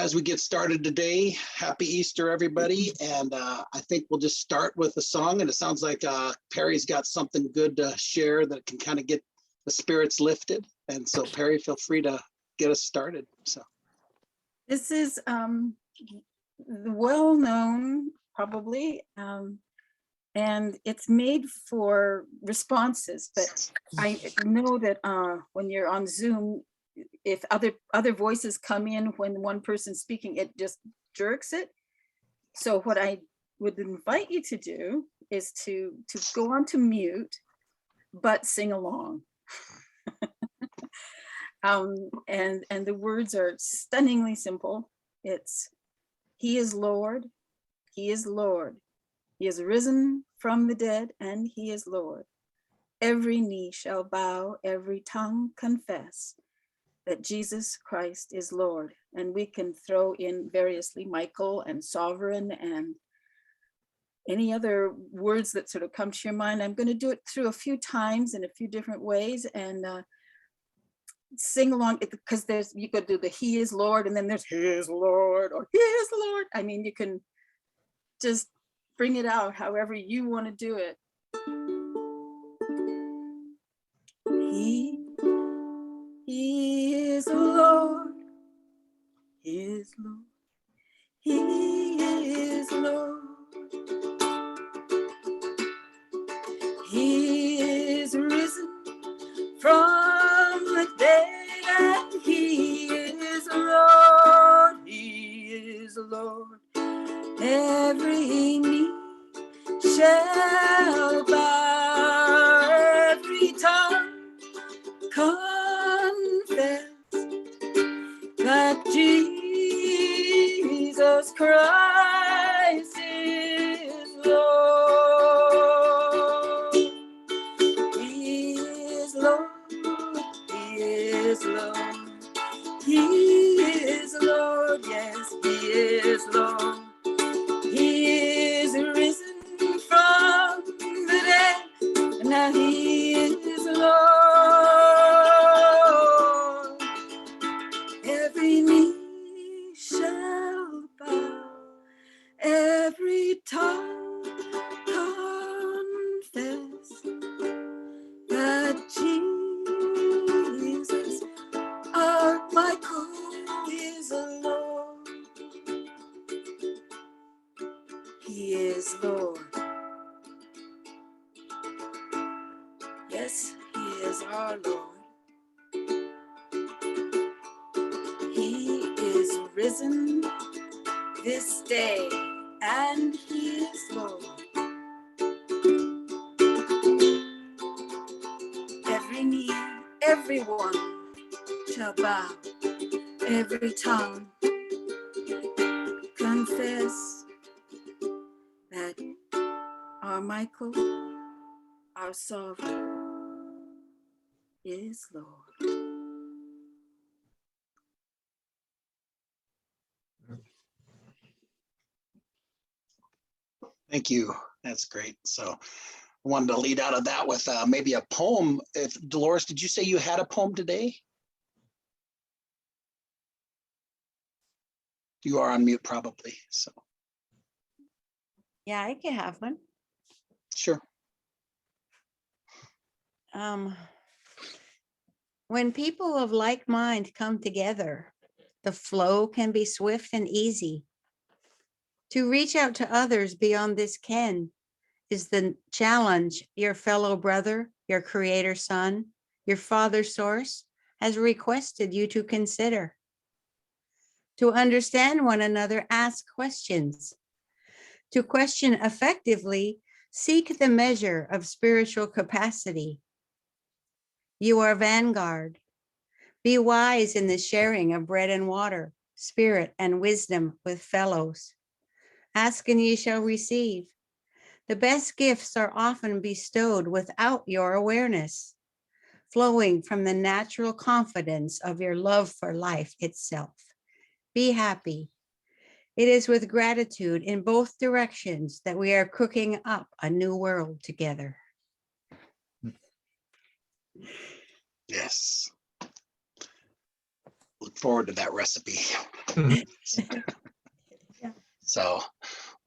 As we get started today, happy Easter, everybody. And I think we'll just start with a song. And it sounds like Perry's got something good to share that can kind of get the spirits lifted. And so Perry, feel free to get us started. So this is well known, probably, and it's made for responses. But I know that when you're on Zoom, if other voices come in when one person's speaking, it just jerks it. So what I would invite you to do is to go on to mute, but sing along. And the words are stunningly simple. It's, He is Lord, He is Lord. He is risen from the dead, and He is Lord. Every knee shall bow, every tongue confess that Jesus Christ is Lord. And we can throw in variously Michael and sovereign and any other words that sort of come to your mind. I'm going to do it through a few times in a few different ways, and sing along, because you could do the He is Lord, and then there's His Lord or His Lord. I mean, you can just bring it out however you want to do it. He is Lord, He is Lord, He is Lord. He is risen from the dead, and He is Lord, He is Lord. Every knee shall bow, every tongue confess that Jesus Christ is Lord. He is Lord, He is Lord, He is Lord, yes, He is Lord. He is risen from the dead, and now He is Lord. Every knee shall bow, every tongue confess that Jesus, our Michael, is Lord. He is Lord. Yes, He is our Lord. He is risen this day, and He is Lord. Every knee, everyone shall bow, every tongue confess that our Michael, our sovereign, is Lord. thank you. That's great. So I wanted to lead out of that with maybe a poem. If Dolores, did you say you had a poem today? You are on mute probably. So Yeah, I can have one. sure. When people of like mind come together, the flow can be swift and easy. To reach out to others beyond this ken is the challenge your fellow brother, your creator son, your father source has requested you to consider. To understand one another, ask questions. To question effectively, seek the measure of spiritual capacity. You are vanguard. Be wise in the sharing of bread and water, spirit and wisdom with fellows. Ask and ye shall receive. The best gifts are often bestowed without your awareness, flowing from the natural confidence of your love for life itself. Be happy. It is with gratitude in both directions that we are cooking up a new world together. Yes. Look forward to that recipe. So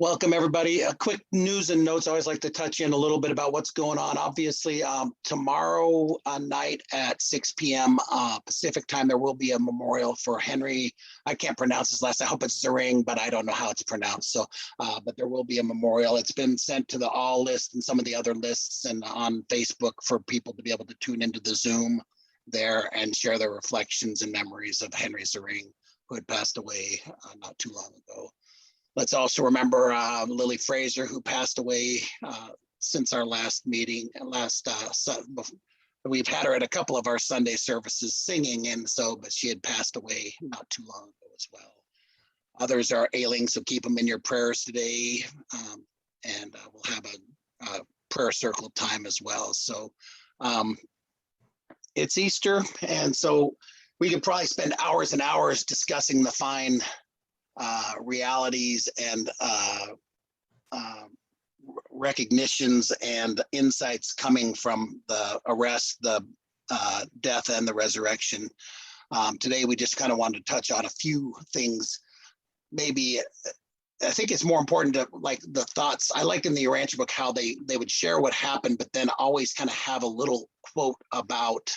welcome, everybody. A quick news and notes. I always like to touch in a little bit about what's going on. Obviously, tomorrow night at 6 p.m. Pacific time, there will be a memorial for Henry. I can't pronounce his last. I hope it's Zering, but I don't know how it's pronounced. So, but there will be a memorial. It's been sent to the all list and some of the other lists and on Facebook for people to be able to tune into the Zoom there and share their reflections and memories of Henry Zering, who had passed away not too long ago. Let's also remember Lily Fraser, who passed away since our last meeting. We've had her at a couple of our Sunday services singing, and so, but she had passed away not too long ago as well. Others are ailing, so keep them in your prayers today, and we'll have a prayer circle time as well. So it's Easter, and so we could probably spend hours and hours discussing the fine realities and recognitions and insights coming from the arrest, the death, and the resurrection. Today, we just kind of wanted to touch on a few things. Maybe I think it's more important to like the thoughts. I like in the Urantia book how they would share what happened, but then always kind of have a little quote about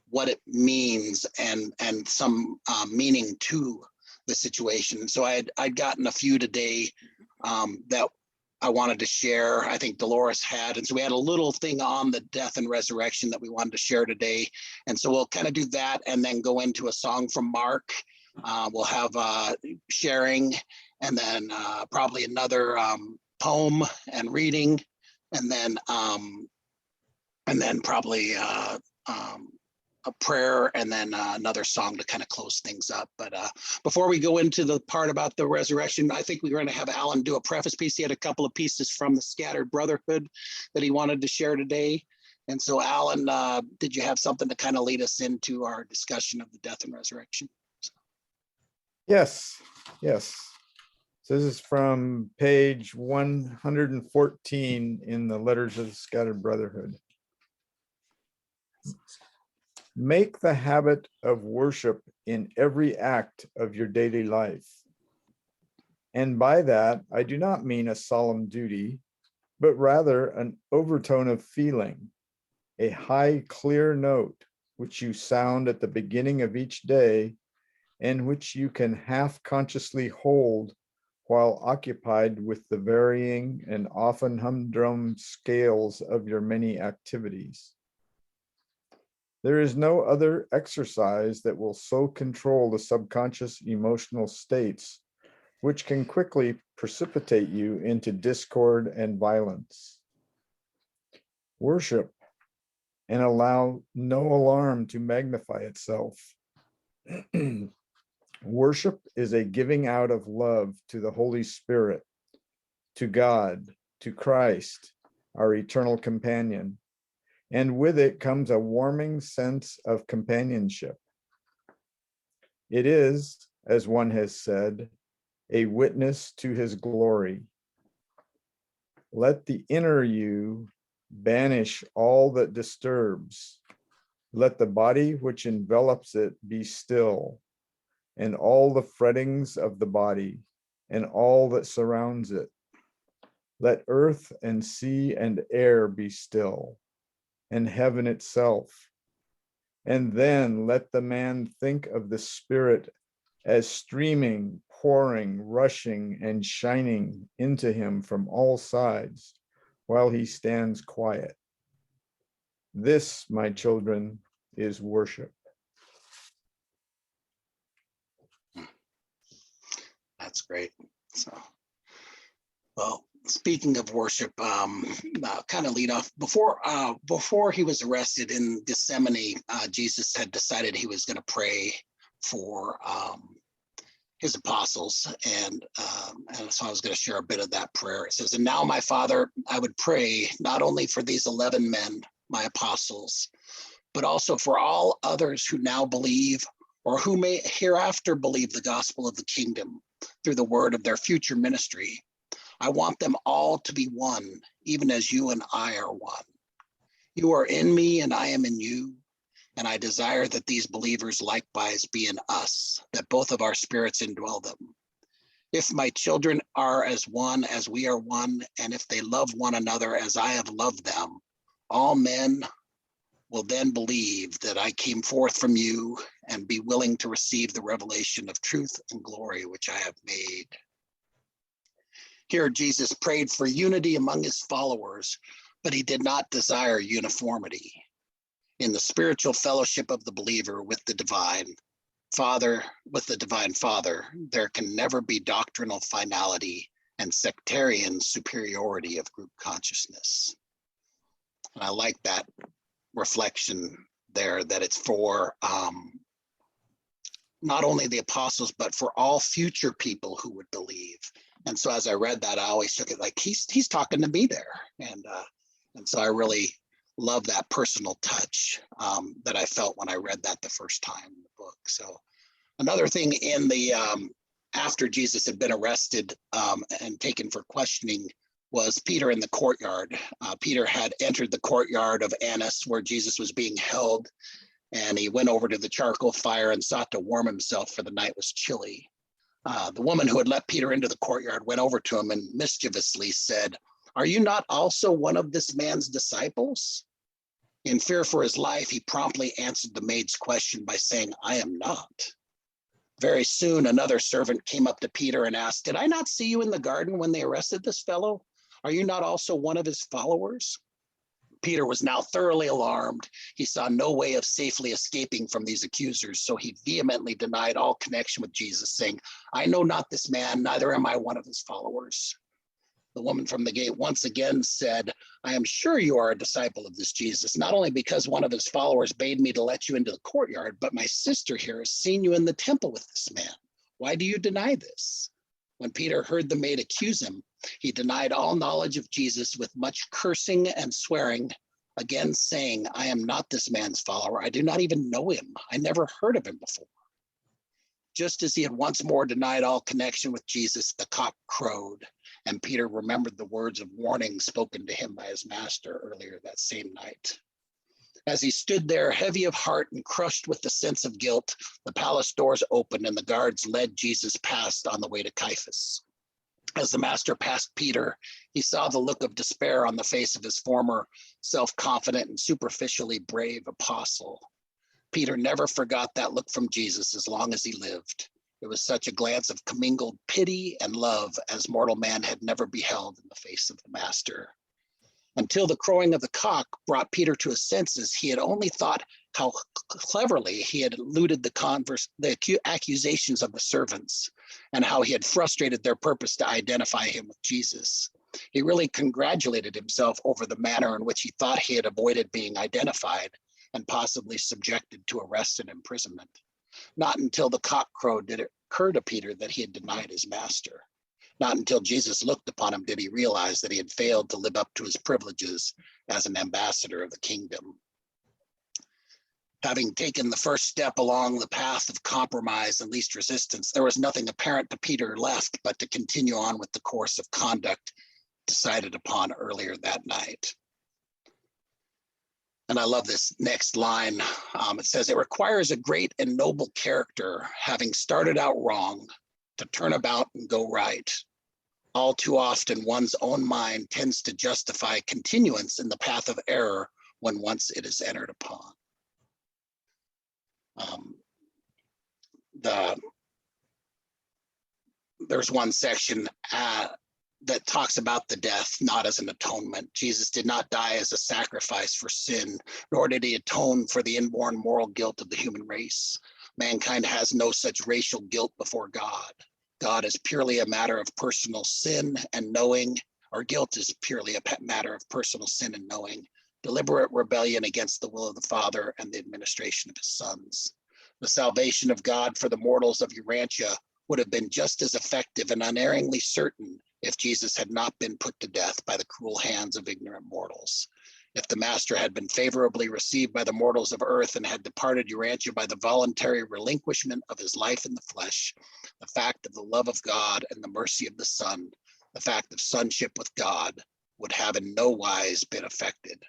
what it means and some meaning to the situation. So I'd gotten a few today that I wanted to share. I think Dolores had, and so we had a little thing on the death and resurrection that we wanted to share today. And so we'll kind of do that and then go into a song from Mark. We'll have sharing, and then probably another poem and reading, and then probably a prayer, and then another song to kind of close things up. But before we go into the part about the resurrection, I think we're going to have Alan do a preface piece. He had a couple of pieces from the Scattered Brotherhood that he wanted to share today. And so Alan, did you have something to kind of lead us into our discussion of the death and resurrection? Yes. So this is from page 114 in the Letters of the Scattered Brotherhood. Make the habit of worship in every act of your daily life. And by that, I do not mean a solemn duty, but rather an overtone of feeling, a high, clear note, which you sound at the beginning of each day, and which you can half consciously hold while occupied with the varying and often humdrum scales of your many activities. There is no other exercise that will so control the subconscious emotional states, which can quickly precipitate you into discord and violence. Worship and allow no alarm to magnify itself. Worship is a giving out of love to the Holy Spirit, to God, to Christ, our eternal companion. And with it comes a warming sense of companionship. It is, as one has said, a witness to his glory. Let the inner you banish all that disturbs. Let the body which envelops it be still, and all the frettings of the body, and all that surrounds it. Let earth and sea and air be still, and heaven itself. And then let the man think of the Spirit as streaming, pouring, rushing, and shining into him from all sides while he stands quiet. This, my children, is worship. That's great. So, well, speaking of worship, kind of lead off before he was arrested in Gethsemane, Jesus had decided he was going to pray for his apostles, and so I was going to share a bit of that prayer. It says, "And now, my Father, I would pray not only for these 11 men, my apostles, but also for all others who now believe or who may hereafter believe the gospel of the kingdom through the word of their future ministry. I want them all to be one, even as you and I are one. You are in me and I am in you. And I desire that these believers likewise be in us, that both of our spirits indwell them. If my children are as one as we are one, and if they love one another as I have loved them, all men will then believe that I came forth from you and be willing to receive the revelation of truth and glory which I have made. Here, Jesus prayed for unity among his followers, but he did not desire uniformity. In the spiritual fellowship of the believer with the divine Father, there can never be doctrinal finality and sectarian superiority of group consciousness. And I like that reflection there, that it's for not only the apostles, but for all future people who would believe. And so as I read that, I always took it like he's talking to me there. And so I really love that personal touch that I felt when I read that the first time in the book. So another thing in the, after Jesus had been arrested and taken for questioning, was Peter in the courtyard. Peter had entered the courtyard of Annas where Jesus was being held, and he went over to the charcoal fire and sought to warm himself, for the night was chilly. The woman who had let Peter into the courtyard went over to him and mischievously said, "Are you not also one of this man's disciples?" In fear for his life, he promptly answered the maid's question by saying, "I am not." Very soon, another servant came up to Peter and asked, "Did I not see you in the garden when they arrested this fellow? Are you not also one of his followers?" Peter was now thoroughly alarmed. He saw no way of safely escaping from these accusers, so he vehemently denied all connection with Jesus, saying, "I know not this man, neither am I one of his followers." The woman from the gate once again said, "I am sure you are a disciple of this Jesus, not only because one of his followers bade me to let you into the courtyard, but my sister here has seen you in the temple with this man. Why do you deny this?" When Peter heard the maid accuse him, he denied all knowledge of Jesus with much cursing and swearing, again saying, "I am not this man's follower. I do not even know him. I never heard of him before." Just as he had once more denied all connection with Jesus, the cock crowed, and Peter remembered the words of warning spoken to him by his master earlier that same night. As he stood there, heavy of heart and crushed with the sense of guilt, the palace doors opened and the guards led Jesus past on the way to Caiaphas. As the master passed Peter, he saw the look of despair on the face of his former self-confident and superficially brave apostle. Peter never forgot that look from Jesus as long as he lived. It was such a glance of commingled pity and love as mortal man had never beheld in the face of the master. Until the crowing of the cock brought Peter to his senses, he had only thought how cleverly he had eluded the accusations of the servants and how he had frustrated their purpose to identify him with Jesus. He really congratulated himself over the manner in which he thought he had avoided being identified and possibly subjected to arrest and imprisonment. Not until the cock crowed did it occur to Peter that he had denied his master. Not until Jesus looked upon him did he realize that he had failed to live up to his privileges as an ambassador of the kingdom. Having taken the first step along the path of compromise and least resistance, there was nothing apparent to Peter left but to continue on with the course of conduct decided upon earlier that night. And I love this next line. It says, "It requires a great and noble character, having started out wrong, to turn about and go right. All too often, one's own mind tends to justify continuance in the path of error when once it is entered upon." There's one section that talks about the death not as an atonement. Jesus did not die as a sacrifice for sin, nor did he atone for the inborn moral guilt of the human race. Mankind has no such racial guilt before God. God is purely a matter of personal sin and knowing, or guilt is purely a matter of personal sin and knowing, deliberate rebellion against the will of the Father and the administration of his sons. The salvation of God for the mortals of Urantia would have been just as effective and unerringly certain if Jesus had not been put to death by the cruel hands of ignorant mortals. If the master had been favorably received by the mortals of earth and had departed Urantia by the voluntary relinquishment of his life in the flesh, the fact of the love of God and the mercy of the Son, the fact of sonship with God, would have in no wise been affected.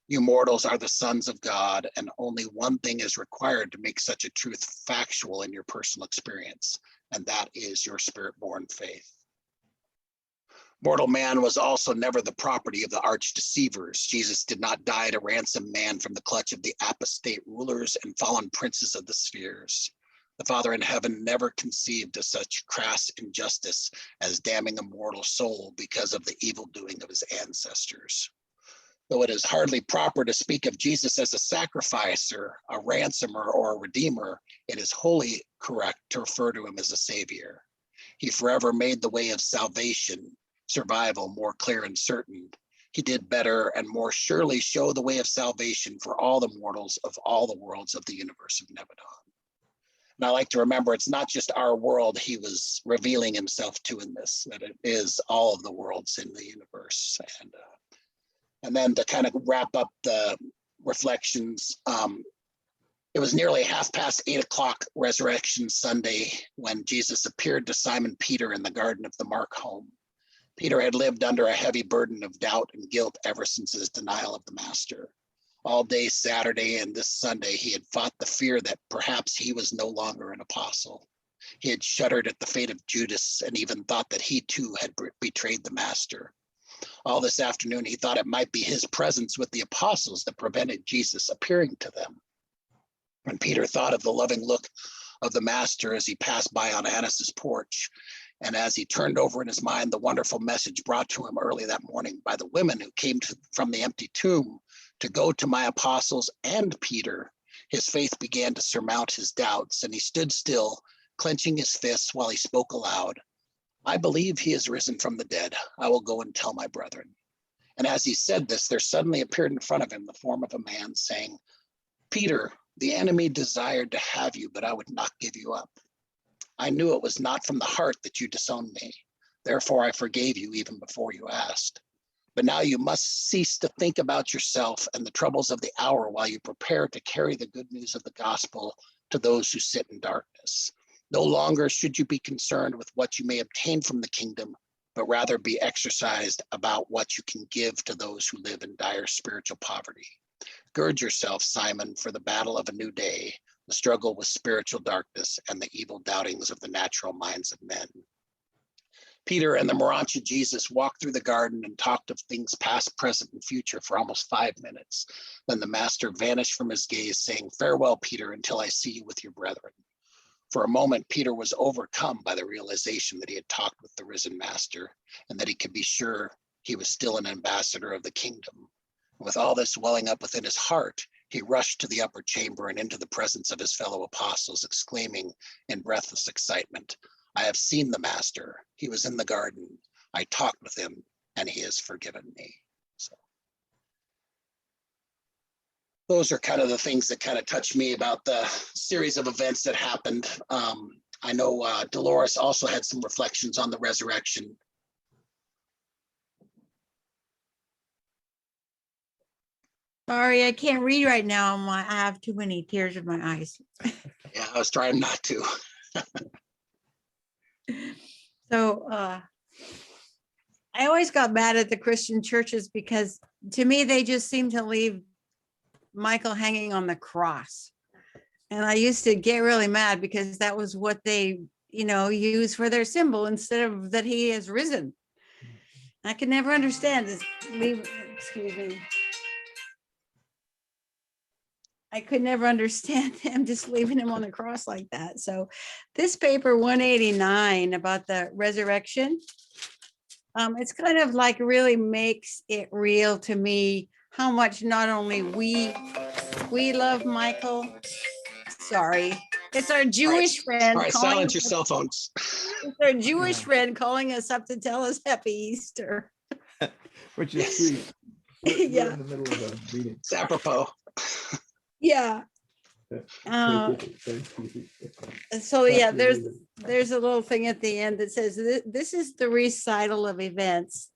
You mortals are the sons of God, and only one thing is required to make such a truth factual in your personal experience, and that is your spirit-born faith. Mortal man was also never the property of the arch deceivers. Jesus did not die to ransom man from the clutch of the apostate rulers and fallen princes of the spheres. The Father in heaven never conceived of such crass injustice as damning a mortal soul because of the evil doing of his ancestors. Though it is hardly proper to speak of Jesus as a sacrificer, a ransomer, or a redeemer, it is wholly correct to refer to him as a savior. He forever made the way of salvation, survival more clear and certain. He did better and more surely show the way of salvation for all the mortals of all the worlds of the universe of Nebadon. And I like to remember it's not just our world he was revealing himself to in this, that it is all of the worlds in the universe. And then to kind of wrap up the reflections, it was nearly 8:30 Resurrection Sunday when Jesus appeared to Simon Peter in the garden of the Mark home. Peter had lived under a heavy burden of doubt and guilt ever since his denial of the Master. All day Saturday and this Sunday, he had fought the fear that perhaps he was no longer an apostle. He had shuddered at the fate of Judas and even thought that he too had betrayed the Master. All this afternoon, he thought it might be his presence with the apostles that prevented Jesus appearing to them. When Peter thought of the loving look of the Master as he passed by on Annas' porch, and as he turned over in his mind the wonderful message brought to him early that morning by the women who came from the empty tomb to go to my apostles and Peter, his faith began to surmount his doubts, and he stood still, clenching his fists while he spoke aloud. I believe he is risen from the dead. I will go and tell my brethren. And as he said this, there suddenly appeared in front of him the form of a man saying, Peter, the enemy desired to have you, but I would not give you up. I knew it was not from the heart that you disowned me. Therefore, I forgave you even before you asked. But now you must cease to think about yourself and the troubles of the hour while you prepare to carry the good news of the gospel to those who sit in darkness. No longer should you be concerned with what you may obtain from the kingdom, but rather be exercised about what you can give to those who live in dire spiritual poverty. Gird yourself, Simon, for the battle of a new day, the struggle with spiritual darkness and the evil doubtings of the natural minds of men. Peter and the Morancha Jesus walked through the garden and talked of things past, present, and future for almost 5 minutes. Then the Master vanished from his gaze, saying, farewell, Peter, until I see you with your brethren. For a moment, Peter was overcome by the realization that he had talked with the risen Master and that he could be sure he was still an ambassador of the kingdom. With all this welling up within his heart, he rushed to the upper chamber and into the presence of his fellow apostles, exclaiming in breathless excitement, I have seen the Master. He was in the garden. I talked with him, and he has forgiven me. So those are kind of the things that kind of touched me about the series of events that happened. I know Dolores also had some reflections on the resurrection. Sorry, I can't read right now. I have too many tears in my eyes. Yeah, I was trying not to. So I always got mad at the Christian churches because to me, they just seem to leave Michael hanging on the cross. And I used to get really mad because that was what they, use for their symbol instead of that he has risen. I could never understand this. Excuse me. I could never understand them just leaving him on the cross like that. So this paper 189 about the resurrection, it's kind of like really makes it real to me how much not only we love Michael. Sorry, it's our Jewish friend. All right, silence your cell phones. It's our Jewish friend calling us up to tell us Happy Easter. Which is sweet. We're Yeah. in the middle of a meeting. It's apropos. Yeah. So yeah, there's a little thing at the end that says this is the recital of events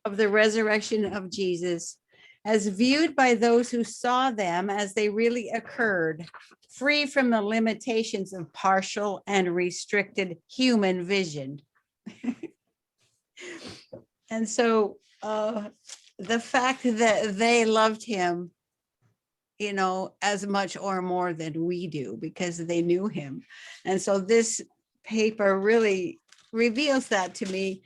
of the resurrection of Jesus as viewed by those who saw them as they really occurred, free from the limitations of partial and restricted human vision. And so the fact that they loved him, you know, as much or more than we do because they knew him. And so this paper really reveals that to me.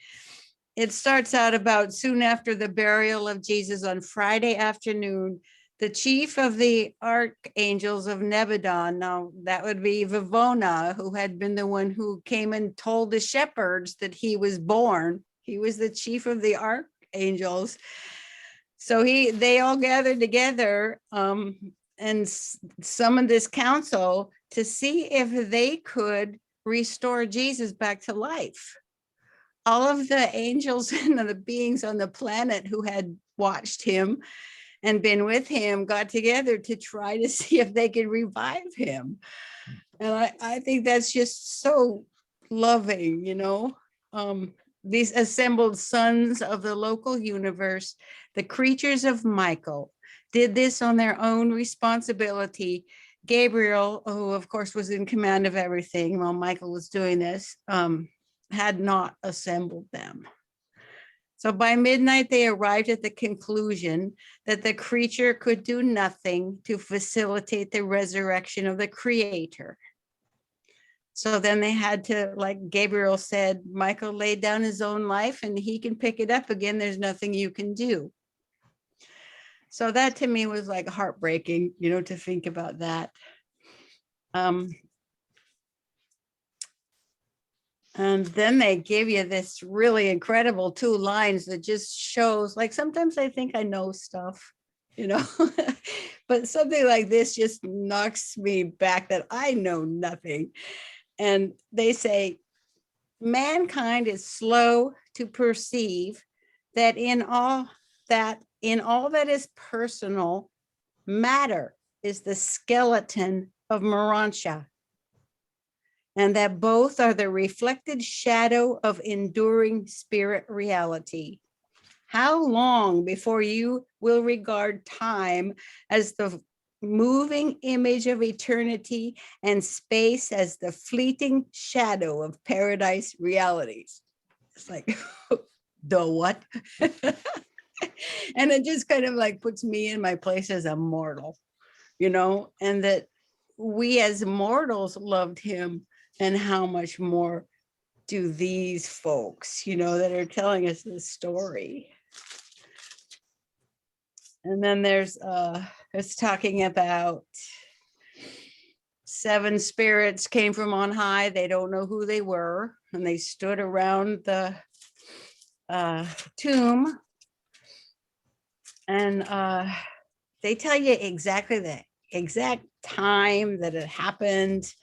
It starts out about soon after the burial of Jesus on Friday afternoon, the chief of the archangels of Nebadon, now that would be Vivona, who had been the one who came and told the shepherds that he was born. He was the chief of the archangels. So they all gathered together and summoned this council to see if they could restore Jesus back to life. All of the angels and the beings on the planet who had watched him and been with him got together to try to see if they could revive him. And I think that's just so loving, you know. These assembled sons of the local universe, the creatures of Michael, did this on their own responsibility. Gabriel, who of course was in command of everything while Michael was doing this, had not assembled them. So by midnight, they arrived at the conclusion that the creature could do nothing to facilitate the resurrection of the creator. So then they had to, like Gabriel said, Michael laid down his own life and he can pick it up again. There's nothing you can do. So that to me was like heartbreaking, you know, to think about that. And then they give you this really incredible 2 lines that just shows, like, sometimes I think I know stuff, you know, but something like this just knocks me back that I know nothing. And they say, mankind is slow to perceive that in all that is personal, matter is the skeleton of Morontia, and that both are the reflected shadow of enduring spirit reality. How long before you will regard time as the moving image of eternity and space as the fleeting shadow of paradise realities? It's like, the what? And it just kind of like puts me in my place as a mortal, you know, and that we as mortals loved him, and how much more do these folks, you know, that are telling us this story. And then there's it's talking about 7 spirits came from on high. They don't know who they were, and they stood around the tomb, and they tell you exactly the exact time that it happened.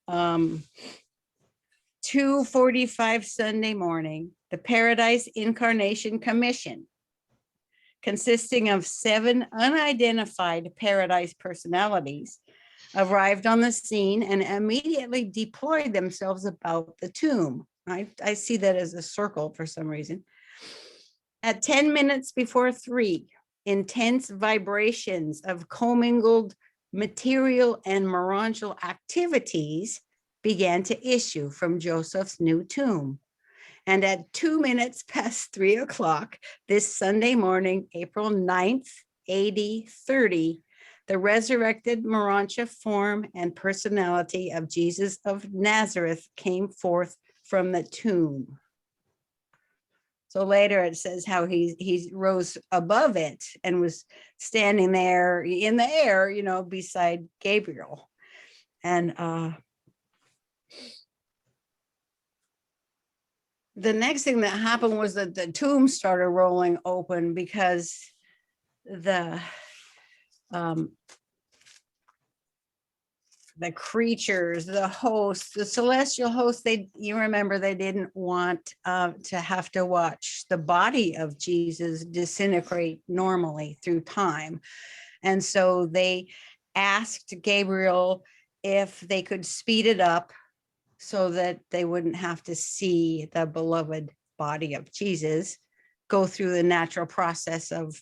2:45 Sunday morning, the Paradise Incarnation Commission, consisting of 7 unidentified Paradise personalities, arrived on the scene and immediately deployed themselves about the tomb. I see that as a circle for some reason. At 10 minutes before 3, intense vibrations of commingled material and morontial activities began to issue from Joseph's new tomb. And at 2 minutes past 3 o'clock this Sunday morning, April 9th, AD 30, the resurrected Morontia form and personality of Jesus of Nazareth came forth from the tomb. So later it says how he rose above it and was standing there in the air, you know, beside Gabriel. And the next thing that happened was that the tomb started rolling open because the creatures, the hosts, the celestial hosts, you remember they didn't want to have to watch the body of Jesus disintegrate normally through time. And so they asked Gabriel if they could speed it up so that they wouldn't have to see the beloved body of Jesus go through the natural process of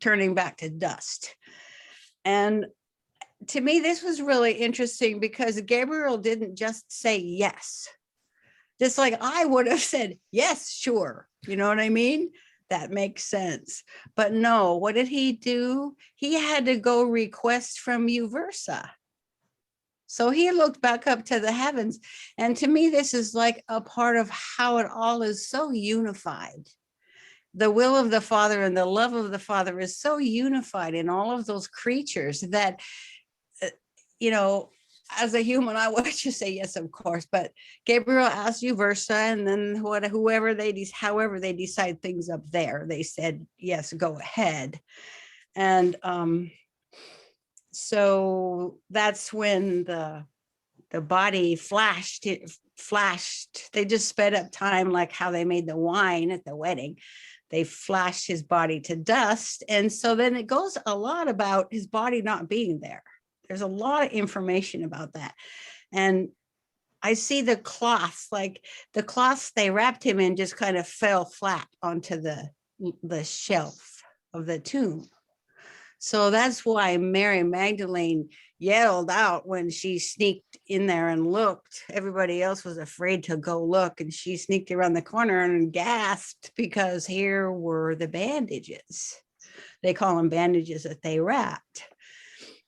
turning back to dust. And to me, this was really interesting because Gabriel didn't just say yes, just like I would have said, yes, sure. You know what I mean? that makes sense. But no, what did he do? He had to go request from you versa. So he looked back up to the heavens. And to me, this is like a part of how it all is so unified. The will of the Father and the love of the Father is so unified in all of those creatures that, you know, as a human, I would just say yes, of course. But Gabriel asked you versa, and then however however they decide things up there, they said yes, go ahead. And so that's when the body flashed. They just sped up time, like how they made the wine at the wedding. They flashed his body to dust. And so then it goes a lot about his body not being there. There's a lot of information about that. And I see the cloths, like the cloths they wrapped him in just kind of fell flat onto the shelf of the tomb. So that's why Mary Magdalene yelled out when she sneaked in there and looked. Everybody else was afraid to go look, and she sneaked around the corner and gasped because here were the bandages. They call them bandages that they wrapped.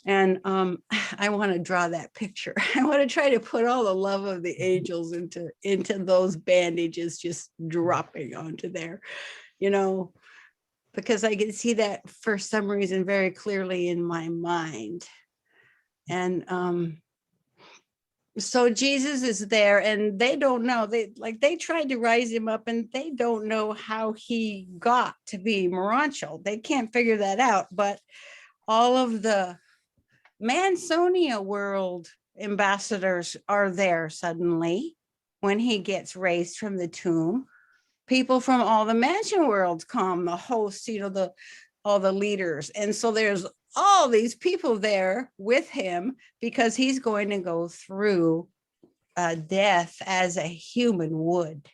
And I want to draw that picture. I want to try to put all the love of the angels into those bandages just dropping onto there, you know, because I can see that for some reason very clearly in my mind. And so Jesus is there, and they don't know. They tried to rise him up, and they don't know how he got to be Morontial. They can't figure that out. But all of the Mansonia world ambassadors are there suddenly when he gets raised from the tomb. People from all the mansion worlds come, the hosts, you know, all the leaders. And so there's all these people there with him because he's going to go through death as a human would.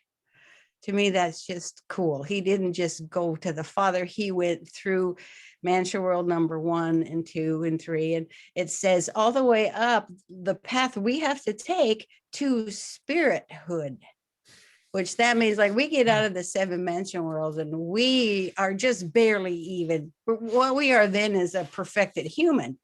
To me, that's just cool. He didn't just go to the Father. He went through Mansion World number 1 and 2 and 3. And it says all the way up the path we have to take to spirithood, which that means like we get out of the 7 mansion worlds and we are just barely even. What we are then is a perfected human.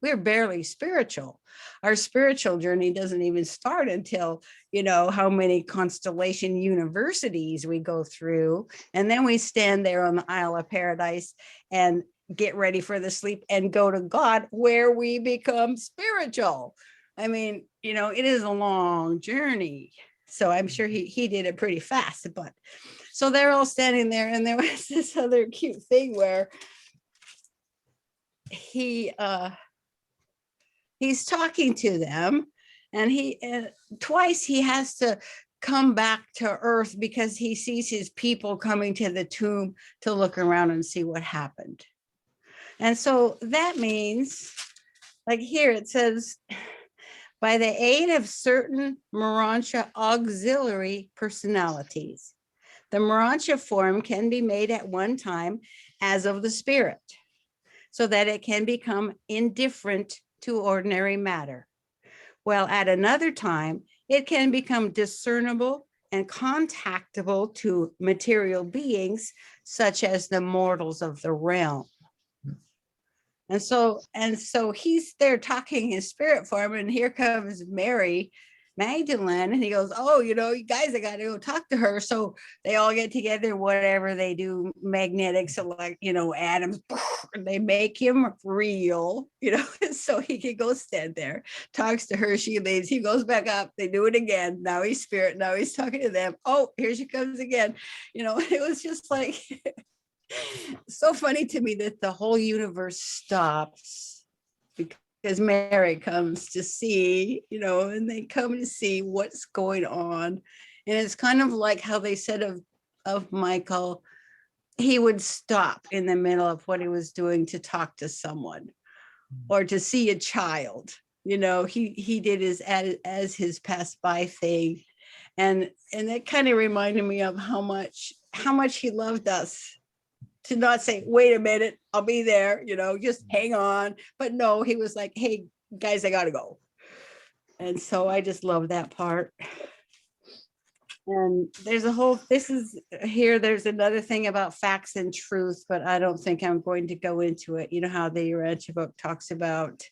We're barely spiritual. Our spiritual journey doesn't even start until, you know, how many constellation universities we go through. And then we stand there on the Isle of Paradise and get ready for the sleep and go to God, where we become spiritual. I mean, you know, it is a long journey. So I'm sure he did it pretty fast. But so they're all standing there, and there was this other cute thing where he's talking to them, and twice he has to come back to earth because he sees his people coming to the tomb to look around and see what happened. And so that means, like here it says, by the aid of certain Morontia auxiliary personalities, the Morontia form can be made at one time as of the spirit, so that it can become indifferent to ordinary matter, while at another time it can become discernible and contactable to material beings, such as the mortals of the realm. And so he's there talking in spirit form, and here comes Mary Magdalene, and he goes, oh, you know, you guys, I got to go talk to her. So they all get together, whatever they do, magnetics, so like, you know, atoms, they make him real, you know, so he can go stand there, talks to her, she leaves, he goes back up, they do it again. Now he's spirit, now he's talking to them. Oh, here she comes again. You know, it was just like, so funny to me that the whole universe stops because Mary comes to see, you know, and they come to see what's going on. And it's kind of like how they said of Michael, he would stop in the middle of what he was doing to talk to someone or to see a child. You know, he did his as his pass by thing. And it kind of reminded me of how much he loved us. To not say, wait a minute, I'll be there, you know, just hang on. But no, he was like, hey, guys, I got to go. And so I just love that part. And there's a whole, there's another thing about facts and truth, but I don't think I'm going to go into it. You know how the Urantia book talks about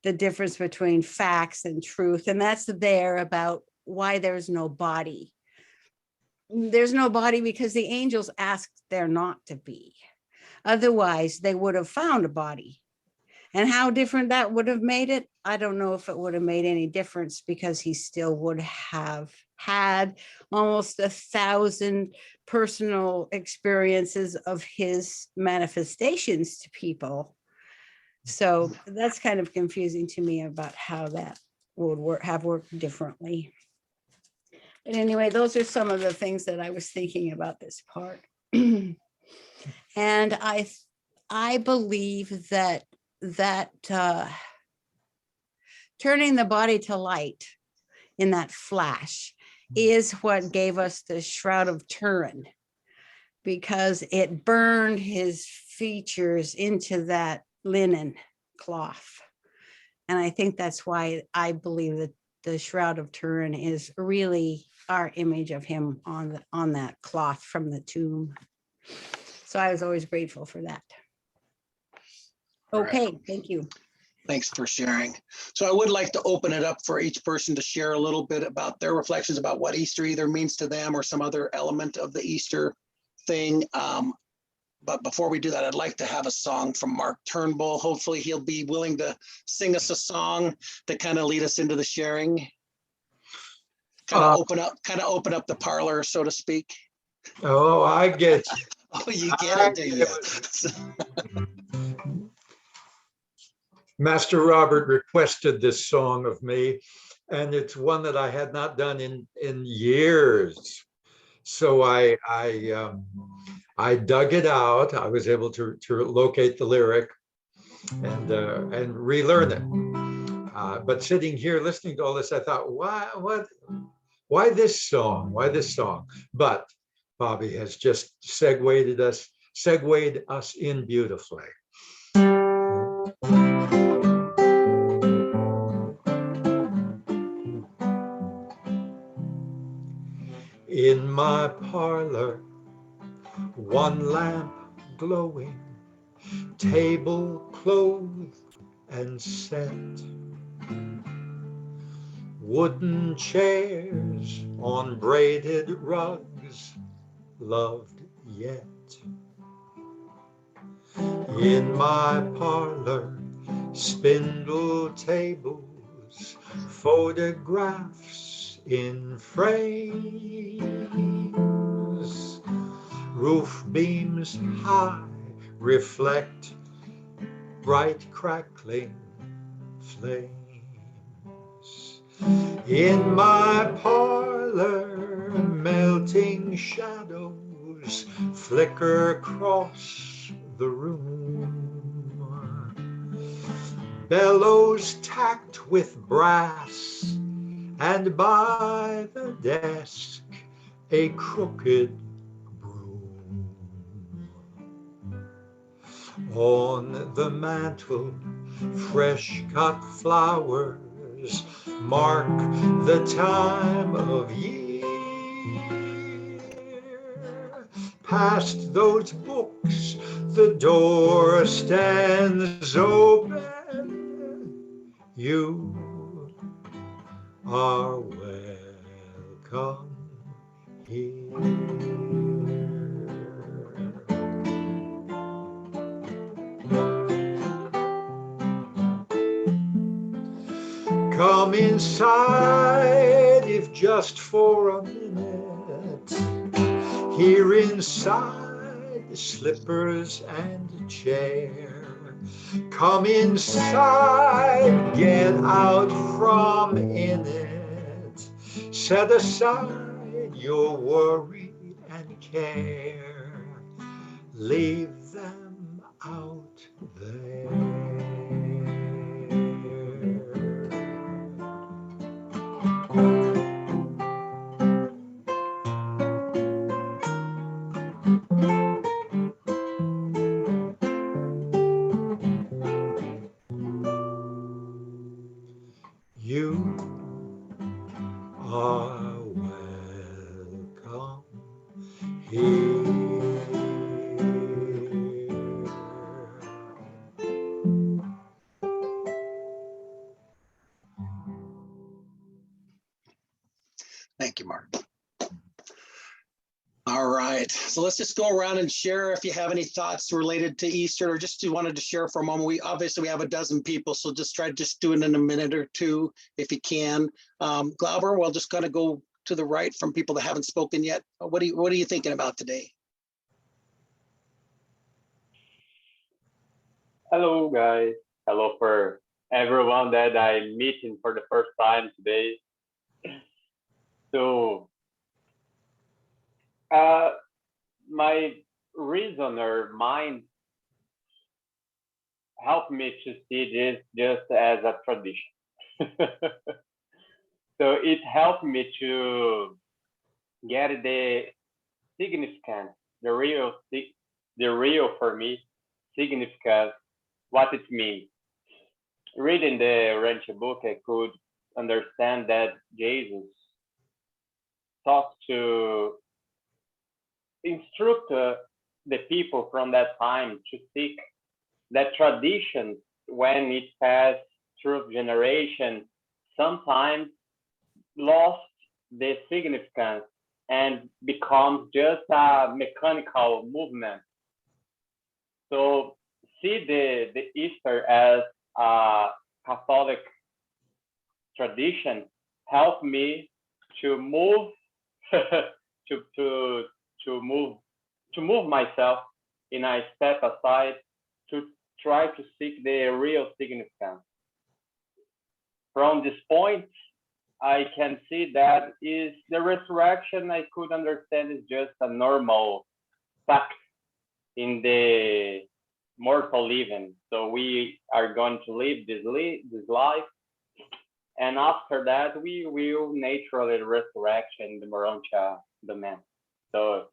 the difference between facts and truth, and that's there about why there's no body. There's no body because the angels asked there not to be. Otherwise, they would have found a body. And how different that would have made it, I don't know if it would have made any difference, because he still would have had almost 1,000 personal experiences of his manifestations to people. So that's kind of confusing to me about how that would have worked differently. But anyway, those are some of the things that I was thinking about this part. And I believe that turning the body to light in that flash is what gave us the Shroud of Turin, because it burned his features into that linen cloth. And I think that's why I believe that the Shroud of Turin is really our image of him on that cloth from the tomb. So I was always grateful for that. All right. Okay, thank you. Thanks for sharing. So I would like to open it up for each person to share a little bit about their reflections about what Easter either means to them or some other element of the Easter thing. But before we do that, I'd like to have a song from Mark Turnbull. Hopefully he'll be willing to sing us a song to kind of lead us into the sharing. Kind of open up the parlor, so to speak. Oh, I get you. Oh, you get it, do you? Master Robert requested this song of me, and it's one that I had not done in years. So I dug it out. I was able to locate the lyric and relearn it. But sitting here listening to all this, I thought, why this song? Why this song? But Bobby has just segued us in beautifully. In my parlor, one lamp glowing, table clothed and set, wooden chairs on braided rugs, loved yet. In my parlor, spindle tables, photographs in frames, roof beams high reflect bright crackling flames. In my parlor, melting shadows flicker across the room. Bellows tacked with brass, and by the desk a crooked broom. On the mantle, fresh cut flowers mark the time of year. Past those books, the door stands open. You are welcome here. Come inside, if just for a minute. Here inside, slippers and a chair. Come inside, get out from in it. Set aside your worry and care. Leave them out there. You are welcome Thank you, Mark. All right, so let's just go around and share if you have any thoughts related to Easter, or just you wanted to share for a moment. We obviously have a dozen people, so just try to just do it in a minute or two if you can. Glauber, we'll just kind of go to the right from people that haven't spoken yet. What are you thinking about today? Hello, guys. Hello for everyone that I'm meeting for the first time today. So, my reason or mind helped me to see this just as a tradition. So it helped me to get the significance, the real for me significance, what it means. Reading the Rancho book, I could understand that Jesus talked to instruct the people from that time to seek that tradition when it passed through generation, sometimes lost the significance and becomes just a mechanical movement. So see the Easter as a Catholic tradition helped me to move to move myself in a step aside to try to seek the real significance. From this point, I can see that is the resurrection. I could understand is just a normal fact in the mortal living. So we are going to live this life, and after that we will naturally resurrect in the Morontia domain. So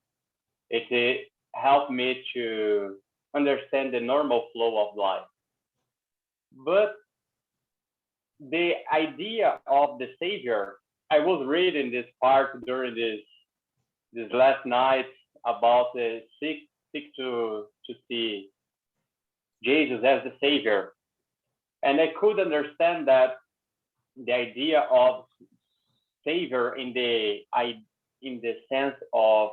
it helped me to understand the normal flow of life. But the idea of the Savior, I was reading this part during this last night about the seek to see Jesus as the Savior, and I could understand that the idea of Savior in the sense of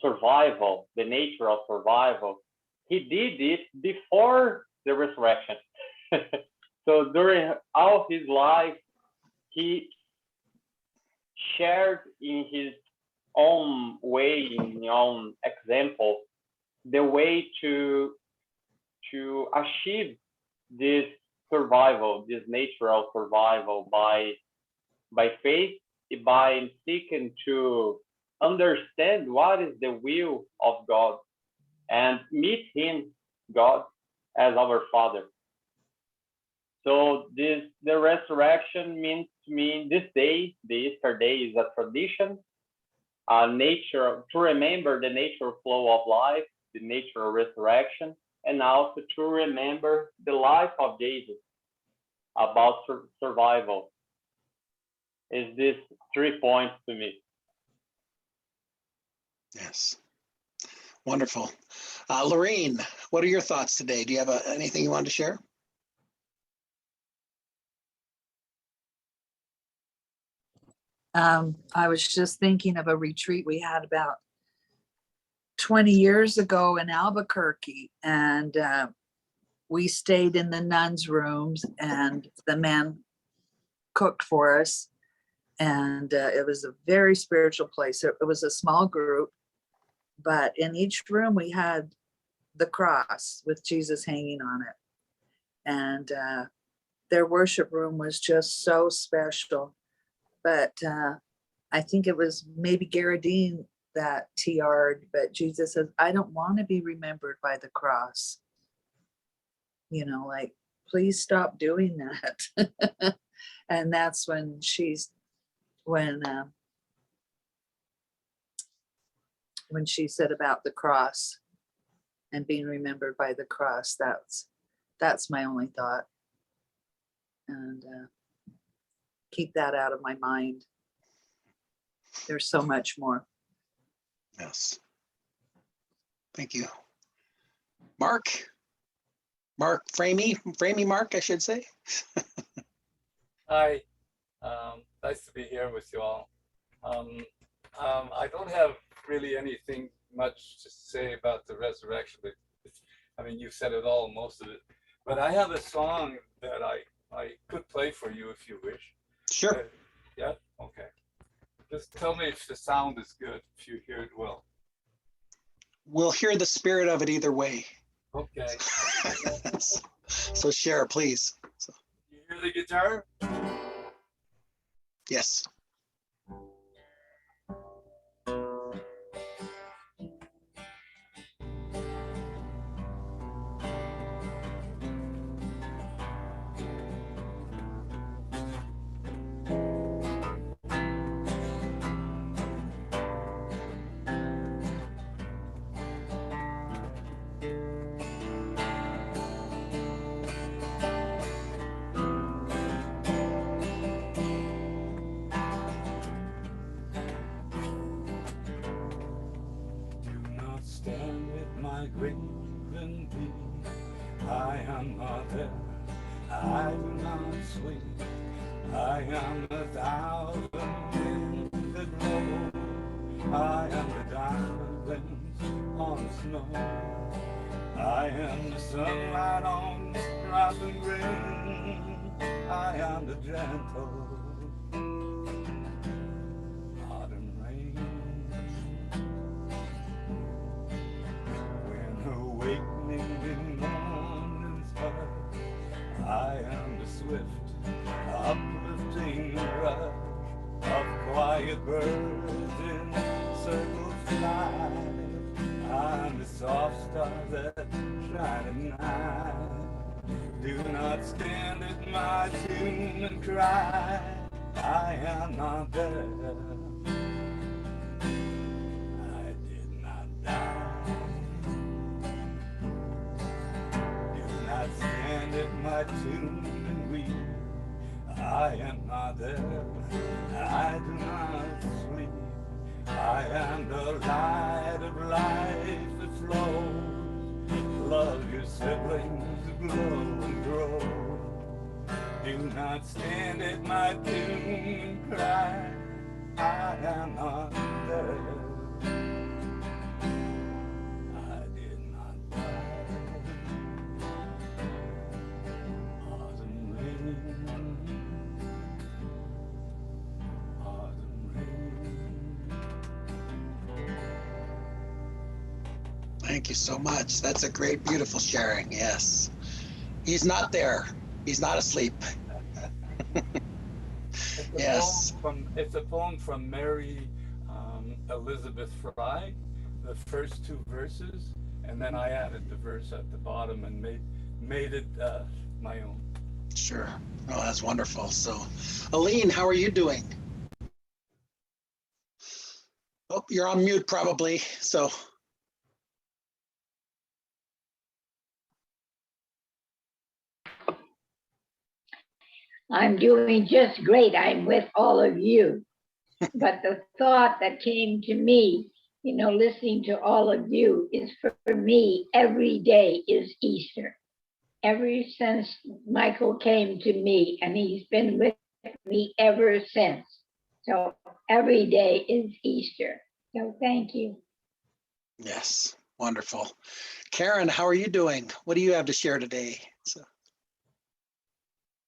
survival, the nature of survival. He did it before the resurrection. So during all his life, he shared in his own way, in his own example, the way to achieve this survival, this natural survival by faith, by seeking to understand what is the will of God and meet him, God, as our Father. So the resurrection means to me this day, the Easter day, is a tradition, nature to remember the natural flow of life, the natural resurrection, and also to remember the life of Jesus about survival. Is this 3 points to me? Yes. Wonderful. Lorraine, what are your thoughts today? Do you have anything you wanted to share? I was just thinking of a retreat we had about 20 years ago in Albuquerque, and we stayed in the nuns' rooms, and the man cooked for us, and it was a very spiritual place. It was a small group, but in each room we had the cross with Jesus hanging on it, and their worship room was just so special. But I think it was maybe Garradine that TR'd, but Jesus says, I don't want to be remembered by the cross. You know, like, please stop doing that. And that's when she said about the cross and being remembered by the cross. That's my only thought. And keep that out of my mind. There's so much more. Yes. Thank you. Mark Framey Mark, I should say. Hi, nice to be here with you all. I don't have really anything much to say about the resurrection. I mean, you said it all, most of it. But I have a song that I could play for you if you wish. Sure. Yeah, okay. Just tell me if the sound is good, if you hear it well. We'll hear the spirit of it either way. Okay. So share, please. So, You hear the guitar? yes. Do not stand at my grave and be. I am not there. I do not sleep. I am 1,000 winds that blow. I am the diamond winds on the snow. I am the sunlight on the dropping rain. I am the gentle autumn rain. When awakening in morning's hush, I am the swift, uplifting rush of quiet birds in circles fly. I'm the soft star that shine at night. Do not stand at my tomb and cry, I am not there. I did not die. Do not stand at my tomb and weep, I am not there. I do not sleep. I am the light of life that flows. Love your siblings, glow and grow. Do not stand at my tomb and cry, I am not there. I did not die. Autumn rain, autumn rain. Thank you so much. That's a great, beautiful sharing. Yes. He's not there. He's not asleep. Yes. It's a poem from Mary Elizabeth Fry, the first two verses, and then I added the verse at the bottom and made it my own. Sure. Oh, that's wonderful. So, Aline, how are you doing? Oh, you're on mute probably. So, I'm doing just great. I'm with all of you. But the thought that came to me, listening to all of you, is for me, every day is Easter. Ever since Michael came to me, and he's been with me ever since. So every day is Easter. So thank you. yes, wonderful. Karen, how are you doing? What do you have to share today? So,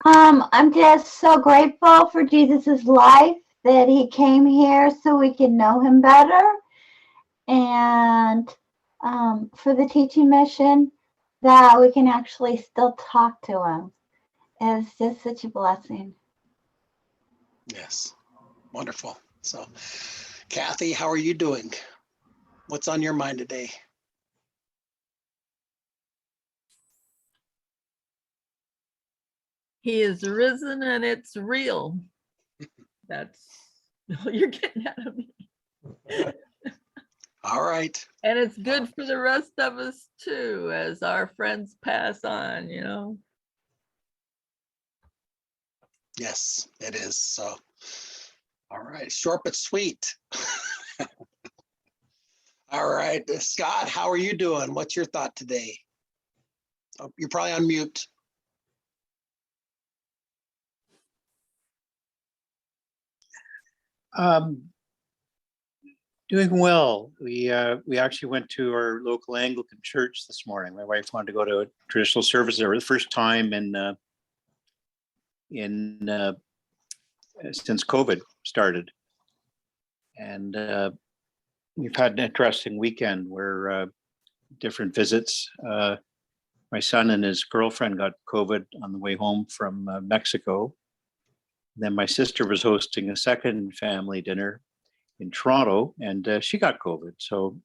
I'm just so grateful for Jesus's life, that he came here so we can know him better, and for the teaching mission, that we can actually still talk to him. It's just such a blessing. yes, wonderful. So, Kathy, how are you doing? What's on your mind today? He is risen and it's real. That's all you're getting out of me. All right. And it's good for the rest of us too, as our friends pass on, Yes, it is. So, all right. Short but sweet. All right, Scott, how are you doing? What's your thought today? Oh, you're probably on mute. Doing well. We actually went to our local Anglican church this morning. My wife wanted to go to a traditional service there for the first time since COVID started, and we've had an interesting weekend where different visits. My son and his girlfriend got COVID on the way home from Mexico. Then my sister was hosting a second family dinner in Toronto, and she got COVID. So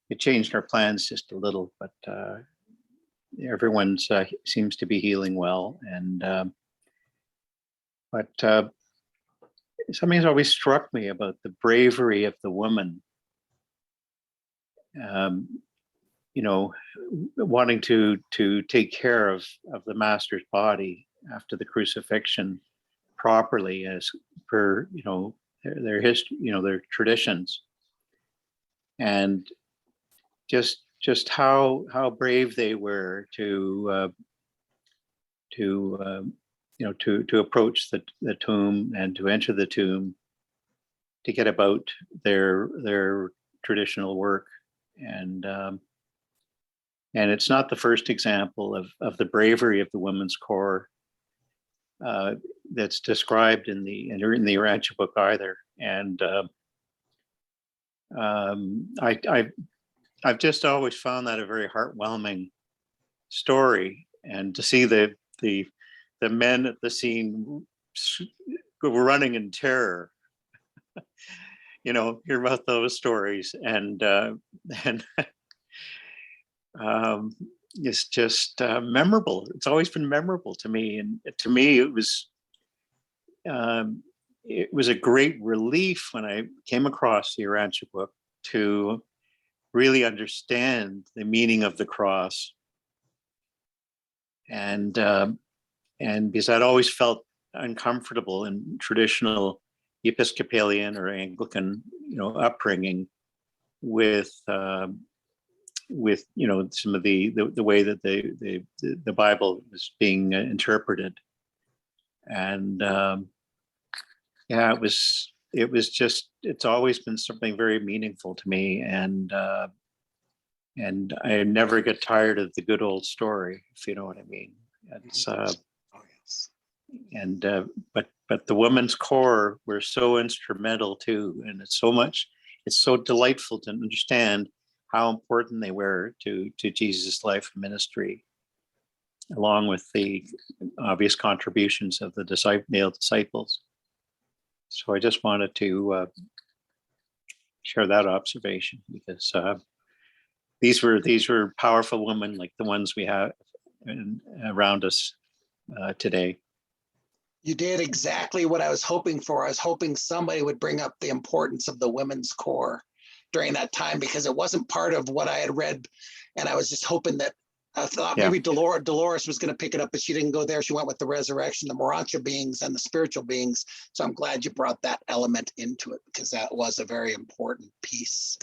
it changed our plans just a little, but everyone seems to be healing well. And but something's always struck me about the bravery of the woman. You know, wanting to take care of the master's body after the crucifixion properly, as per their history, their traditions, and just how brave they were to approach the tomb and to enter the tomb, to get about their traditional work. And it's not the first example of the bravery of the Women's Corps that's described in the Urantia book either. And I've just always found that a very heartwarming story, and to see the men at the scene were running in terror. Hear about those stories, and it's just memorable. It's always been memorable to me, and to me it was a great relief when I came across the Urantia book to really understand the meaning of the cross, and because I'd always felt uncomfortable in traditional Episcopalian or Anglican upbringing with some of the way that the Bible was being interpreted. And it's always been something very meaningful to me, and I never get tired of the good old story, if you know what I mean. It's and but the Women's Corps were so instrumental too, and it's so delightful to understand how important they were to Jesus' life and ministry, along with the obvious contributions of the male disciples. So I just wanted to share that observation, because these were powerful women like the ones we have around us today. You did exactly what I was hoping for. I was hoping somebody would bring up the importance of the Women's Corps during that time, because it wasn't part of what I had read. And I was just hoping that, I thought maybe Dolores was going to pick it up, but she didn't go there. She went with the resurrection, the Morantia beings and the spiritual beings. So I'm glad you brought that element into it, because that was a very important piece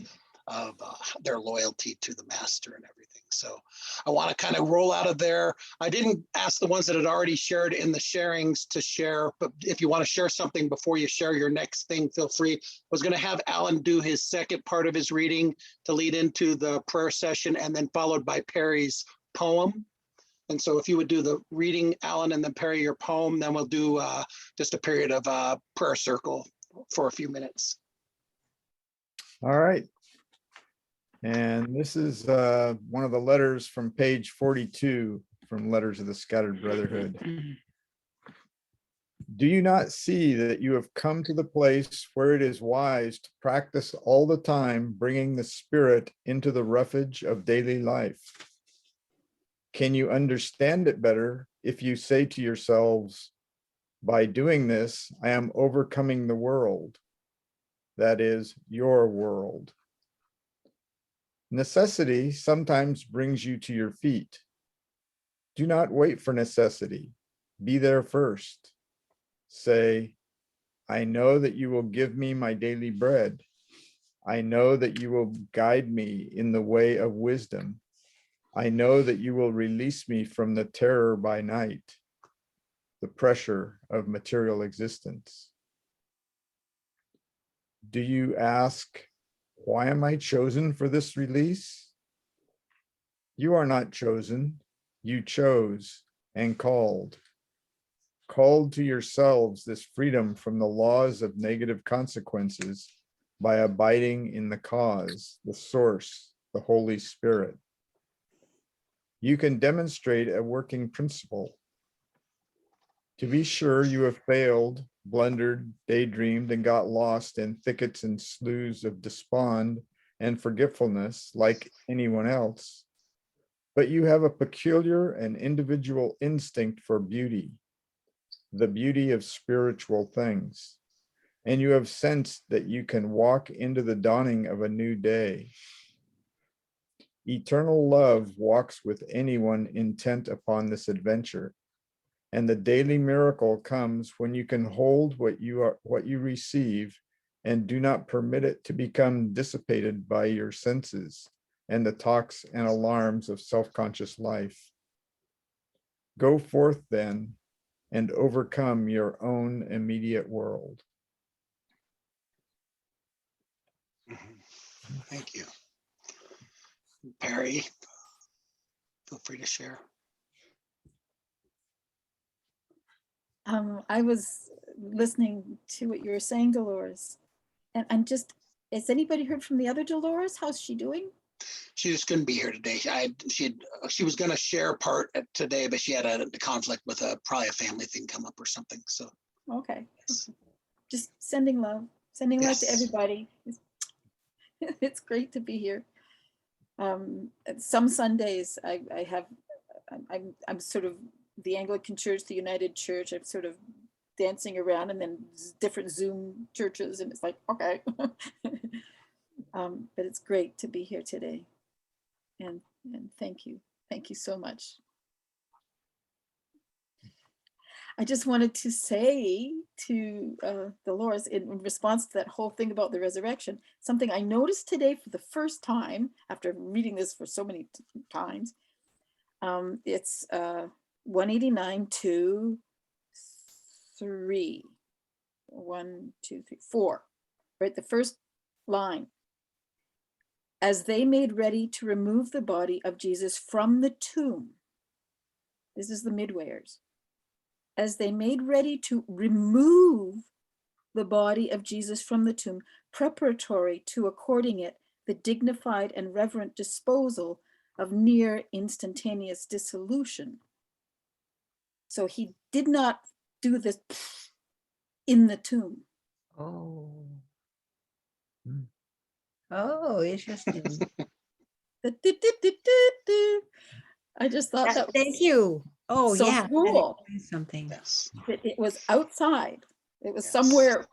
of their loyalty to the master and everything. So I want to kind of roll out of there. I didn't ask the ones that had already shared in the sharings to share, but if you want to share something before you share your next thing, feel free. I was going to have Alan do his second part of his reading to lead into the prayer session, and then followed by Perry's poem. And so if you would do the reading, Alan, and then Perry, your poem, then we'll do just a period of prayer circle for a few minutes. All right. And this is one of the letters from page 42 from Letters of the Scattered Brotherhood. Do you not see that you have come to the place where it is wise to practice all the time bringing the Spirit into the roughage of daily life? Can you understand it better if you say to yourselves, by doing this, I am overcoming the world, that is, your world? Necessity sometimes brings you to your feet. Do not wait for necessity. Be there first. Say, I know that you will give me my daily bread. I know that you will guide me in the way of wisdom. I know that you will release me from the terror by night, the pressure of material existence. Do you ask, why am I chosen for this release? You are not chosen. You chose and called. Called to yourselves this freedom from the laws of negative consequences by abiding in the cause, the source, the Holy Spirit. You can demonstrate a working principle. To be sure, you have failed, blundered, daydreamed, and got lost in thickets and sloughs of despond and forgetfulness like anyone else. But you have a peculiar and individual instinct for beauty, the beauty of spiritual things. And you have sensed that you can walk into the dawning of a new day. Eternal love walks with anyone intent upon this adventure. And the daily miracle comes when you can hold what you receive and do not permit it to become dissipated by your senses and the talks and alarms of self-conscious life. Go forth then and overcome your own immediate world. Thank you. Perry, feel free to share. I was listening to what you were saying, Dolores, and I'm just, has anybody heard from the other Dolores? How's she doing? She just couldn't be here today. She was going to share part today, but she had a conflict with probably a family thing come up or something. So Okay. Just sending love to Yes. everybody. It's great to be here. Some Sundays I'm sort of the Anglican Church, the United Church. I'm sort of dancing around, and then different Zoom churches, and it's like, okay. But it's great to be here today, and thank you so much. I just wanted to say to Dolores, in response to that whole thing about the resurrection, something I noticed today for the first time after reading this for so many times. It's 189 to 3. 1, 2, 3, 4. Right, the first line. As they made ready to remove the body of Jesus from the tomb. This is the midwayers. As they made ready to remove the body of Jesus from the tomb, preparatory to according it the dignified and reverent disposal of near instantaneous dissolution. So he did not do this in the tomb. Oh. Oh, interesting. I just thought that Thank you. Oh, so yeah. that cool. explains something. yes, It was outside. It was Yes. somewhere,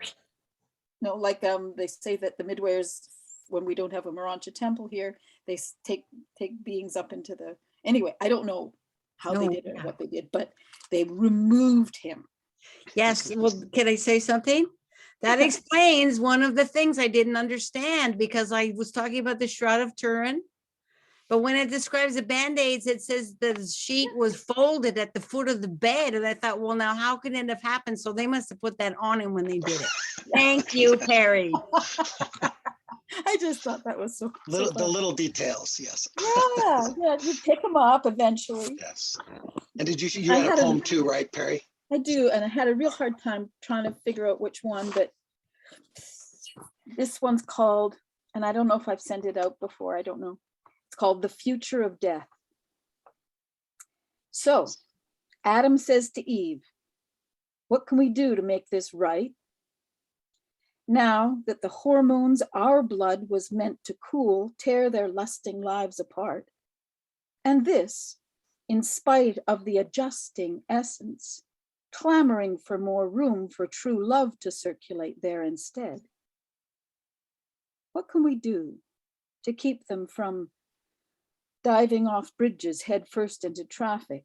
like they say that the midwayers, when we don't have a Morancha temple here, they take beings up into the, anyway, I don't know how they No, did it or yeah. what they did, but they removed him. Yes, well, can I say something? That explains one of the things I didn't understand, because I was talking about the Shroud of Turin. But when it describes the Band-Aids, it says the sheet was folded at the foot of the bed. And I thought, well, now how could it have happened? So they must have put that on him when they did it. Thank you, Perry. I just thought that was so the fun. little details. Yes. Yeah, you pick him up eventually. Yes. And did you I had had a a- poem too, right, Perry? I do, and I had a real hard time trying to figure out which one, but this one's called, and I don't know if I've sent it out before, I don't know. It's called The Future of Death. So Adam says to Eve, what can we do to make this right? Now that the hormones our blood was meant to cool tear their lusting lives apart, and this, in spite of the adjusting essence, clamoring for more room for true love to circulate there instead. What can we do to keep them from diving off bridges head first into traffic,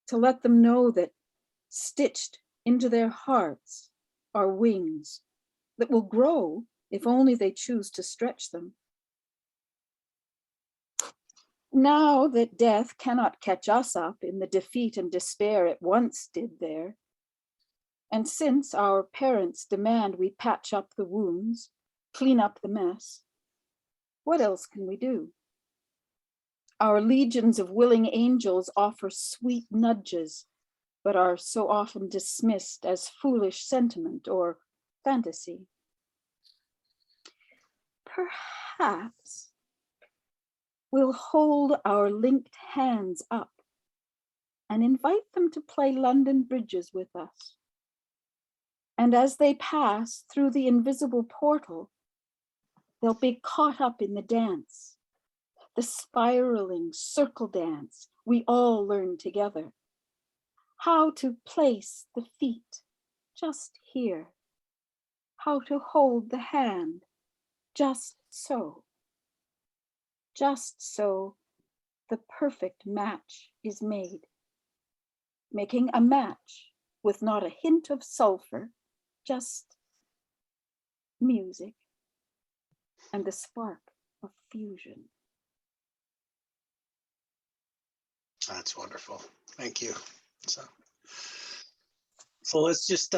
to let them know that stitched into their hearts are wings that will grow if only they choose to stretch them. Now that death cannot catch us up in the defeat and despair it once did there, and since our parents demand we patch up the wounds, clean up the mess, what else can we do? Our legions of willing angels offer sweet nudges, but are so often dismissed as foolish sentiment or fantasy. Perhaps we'll hold our linked hands up and invite them to play London bridges with us. And as they pass through the invisible portal, they'll be caught up in the dance, the spiraling circle dance we all learn together. How to place the feet just here, how to hold the hand just so. Just so the perfect match is made, making a match with not a hint of sulfur, just music and the spark of fusion. That's wonderful. Thank you. So let's just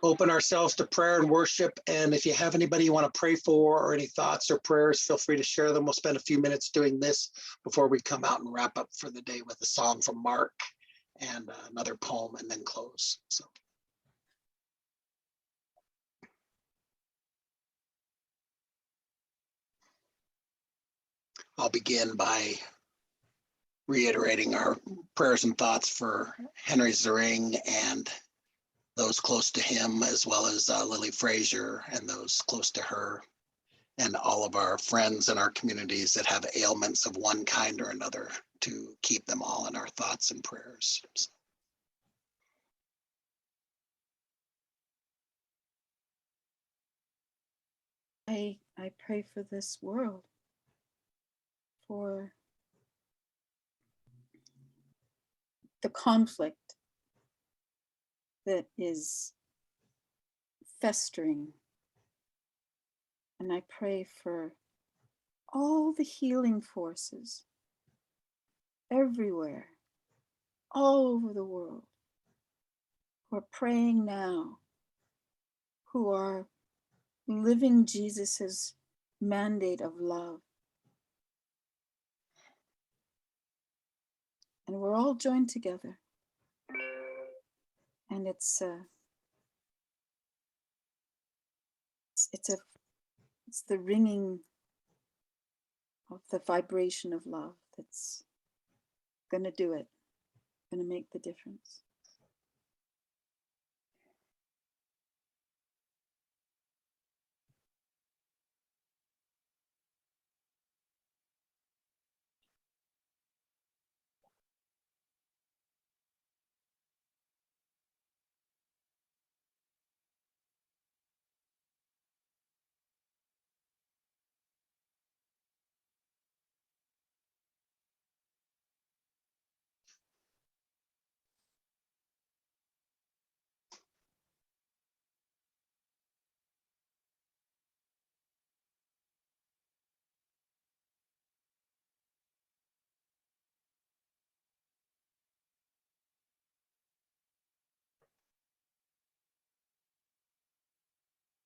open ourselves to prayer and worship. And if you have anybody you want to pray for or any thoughts or prayers, feel free to share them. We'll spend a few minutes doing this before we come out and wrap up for the day with a song from Mark and another poem and then close. So. I'll begin by reiterating our prayers and thoughts for Henry Zering and those close to him, as well as Lily Frazier and those close to her, and all of our friends in our communities that have ailments of one kind or another, to keep them all in our thoughts and prayers. So. I pray for this world, for the conflict that is festering. And I pray for all the healing forces everywhere, all over the world, who are praying now, who are living Jesus's mandate of love. And we're all joined together. And it's the ringing of the vibration of love that's going to do it, going to make the difference.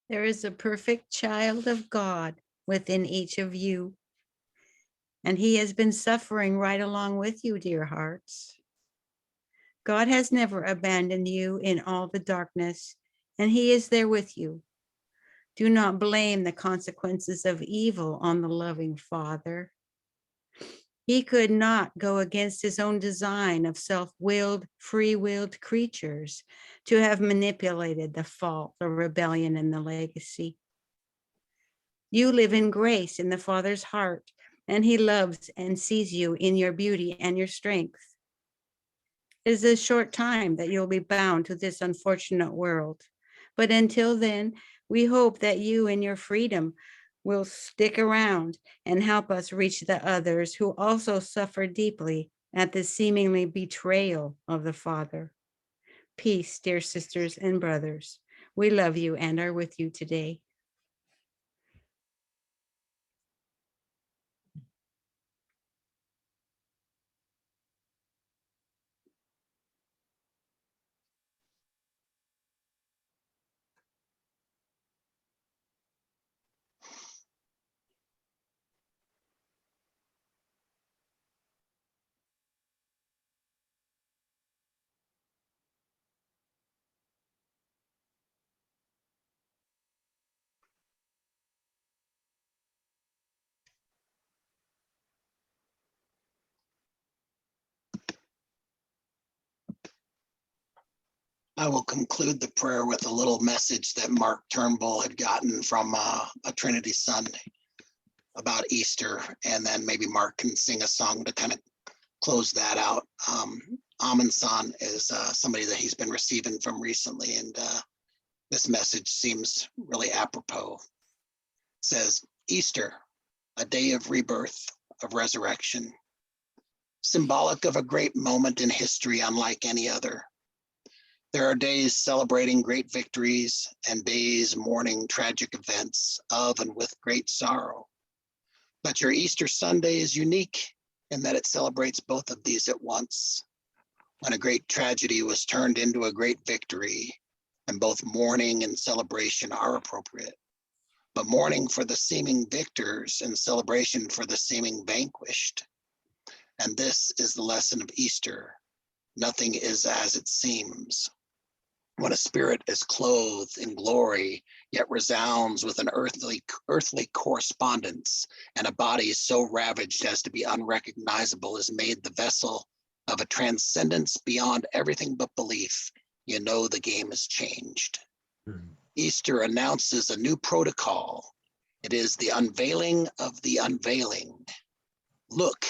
There is a perfect child of God within each of you. And he has been suffering right along with you, dear hearts. God has never abandoned you in all the darkness, and he is there with you. Do not blame the consequences of evil on the loving Father. He could not go against his own design of self-willed, free-willed creatures to have manipulated the fault, the rebellion, and the legacy. You live in grace in the Father's heart, and he loves and sees you in your beauty and your strength. It is a short time that you'll be bound to this unfortunate world. But until then, we hope that you in your freedom will stick around and help us reach the others who also suffer deeply at the seemingly betrayal of the Father. Peace, dear sisters and brothers. We love you and are with you today. I will conclude the prayer with a little message that Mark Turnbull had gotten from a Trinity Son about Easter, and then maybe Mark can sing a song to kind of close that out. Amin San is somebody that he's been receiving from recently, and this message seems really apropos. It says, Easter, a day of rebirth, of resurrection, symbolic of a great moment in history unlike any other. There are days celebrating great victories and days mourning tragic events of and with great sorrow. But your Easter Sunday is unique in that it celebrates both of these at once. When a great tragedy was turned into a great victory, and both mourning and celebration are appropriate. But mourning for the seeming victors and celebration for the seeming vanquished. And this is the lesson of Easter. Nothing is as it seems. When a spirit is clothed in glory, yet resounds with an earthly correspondence, and a body so ravaged as to be unrecognizable is made the vessel of a transcendence beyond everything but belief, you know the game is changed. Easter announces a new protocol. It is the unveiling of the unveiling. Look,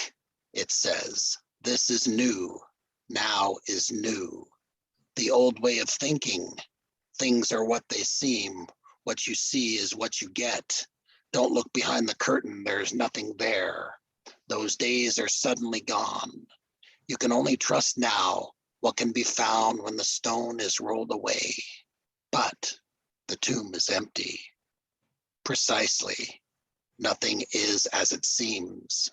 it says, this is new, now is new. The old way of thinking, things are what they seem, what you see is what you get. Don't look behind the curtain, there's nothing there. Those days are suddenly gone. You can only trust now what can be found when the stone is rolled away. But the tomb is empty. Precisely, nothing is as it seems.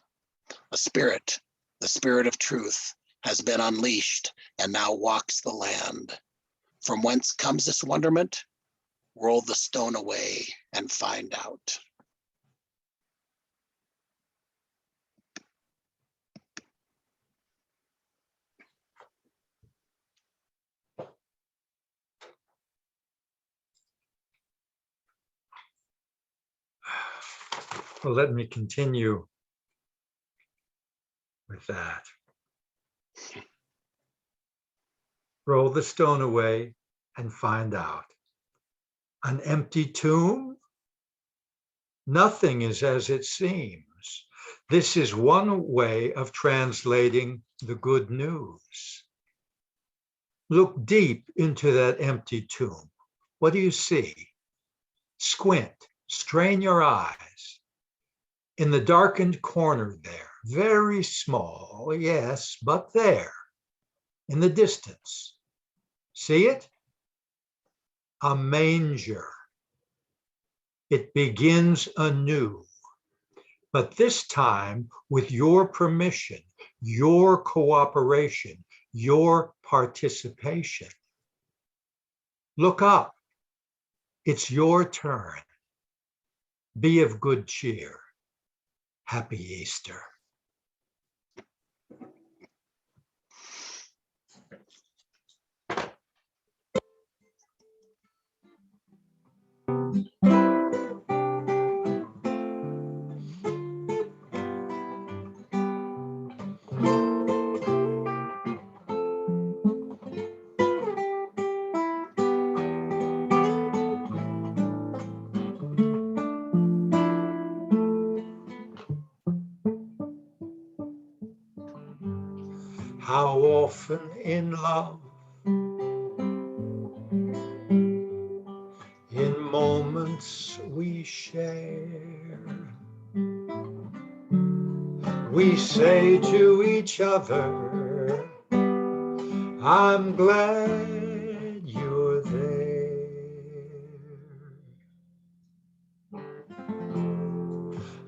A spirit, the spirit of truth, has been unleashed and now walks the land. From whence comes this wonderment? Roll the stone away and find out. Well, let me continue with that. Roll the stone away and find out. An empty tomb? Nothing is as it seems. This is one way of translating the good news. Look deep into that empty tomb. What do you see? Squint, strain your eyes. In the darkened corner there, very small, yes, but there, in the distance. See it? A manger. It begins anew, but this time with your permission, your cooperation, your participation. Look up. It's your turn. Be of good cheer. Happy Easter. How often in love, in moments we share, we say to each other, I'm glad you're there.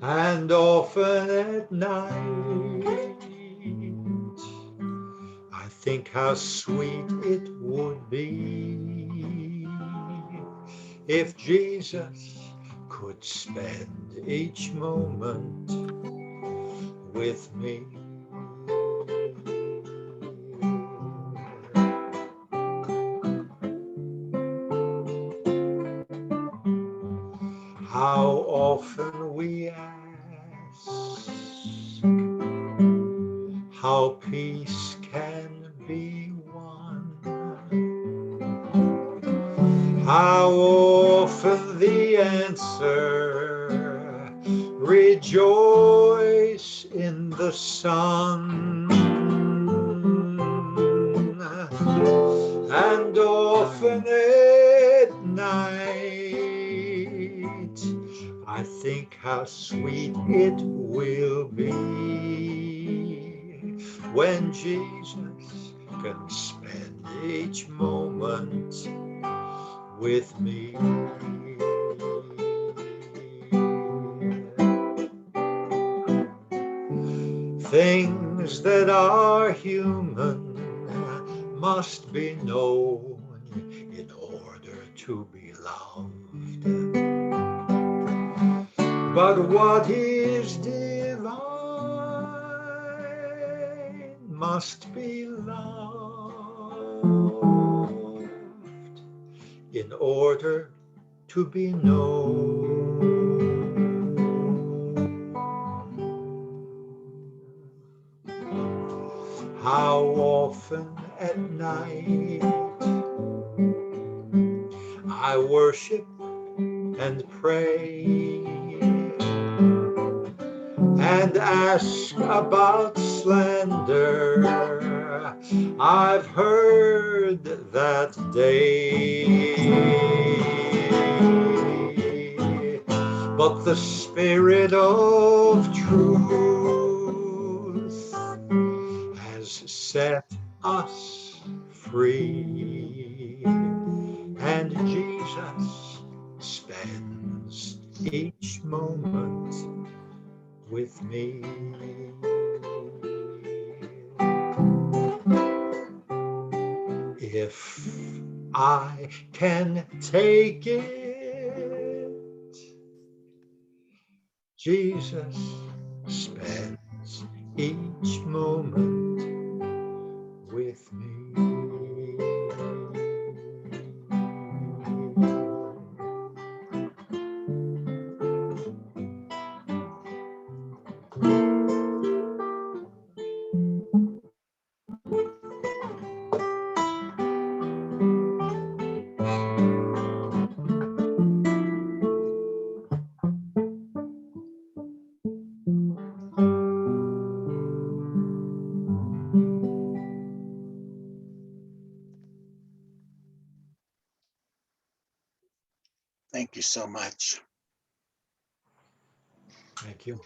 And often at night, I think how sweet it would be if Jesus could spend each moment with me. How often we ask how peace can be won, How often the answer, rejoice in the sun, and often at night I think how sweet it will be when Jesus can spend each moment with me. Things that are human must be known in order to be loved. But what is divine must be loved in order to be known. How often at night I worship and pray and ask about slander I've heard that day. But the Spirit of truth has set us free, and Jesus spends each moment with me. If I can take it, Jesus spends each moment with me. Thank you so much. Thank you.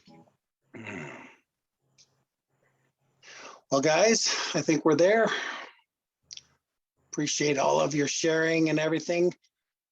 Well, guys, I think we're there. Appreciate all of your sharing and everything.